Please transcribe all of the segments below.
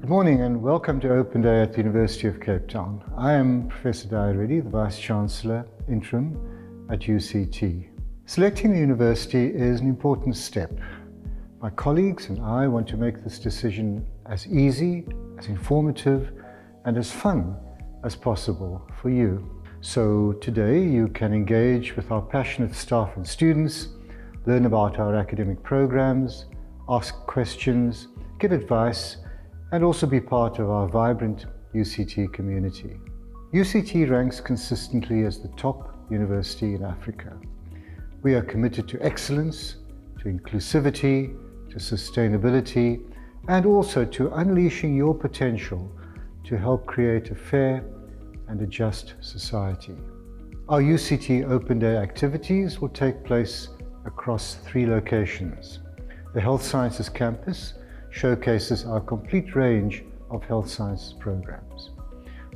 Good morning and welcome to Open Day at the University of Cape Town. I am Professor Daya Reddy, the Vice-Chancellor, interim at UCT. Selecting the university is an important step. My colleagues and I want to make this decision as easy, as informative, and as fun as possible for you. So today you can engage with our passionate staff and students, learn about our academic programs, ask questions, give advice, and also be part of our vibrant UCT community. UCT ranks consistently as the top university in Africa. We are committed to excellence, to inclusivity, to sustainability, and also to unleashing your potential to help create a fair and a just society. Our UCT Open Day activities will take place across 3 locations. The Health Sciences Campus showcases our complete range of health sciences programs.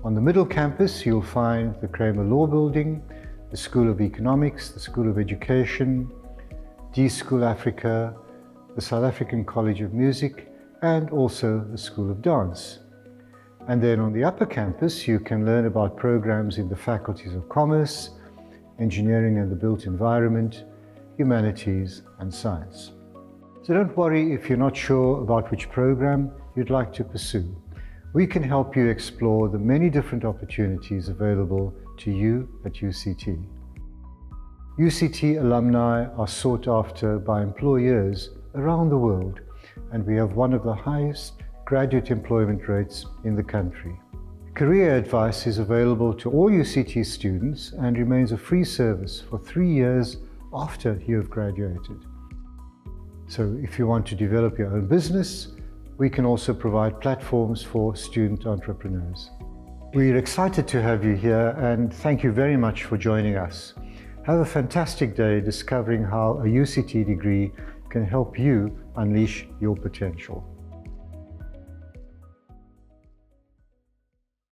On the middle campus, you'll find the Kramer Law Building, the School of Economics, the School of Education, D-School Africa, the South African College of Music, and also the School of Dance. And then on the upper campus, you can learn about programs in the faculties of Commerce, Engineering and the Built Environment, Humanities and Science. So don't worry if you're not sure about which program you'd like to pursue. We can help you explore the many different opportunities available to you at UCT. UCT alumni are sought after by employers around the world, and we have one of the highest graduate employment rates in the country. Career advice is available to all UCT students and remains a free service for 3 years after you have graduated. So if you want to develop your own business, we can also provide platforms for student entrepreneurs. We're excited to have you here and thank you very much for joining us. Have a fantastic day discovering how a UCT degree can help you unleash your potential.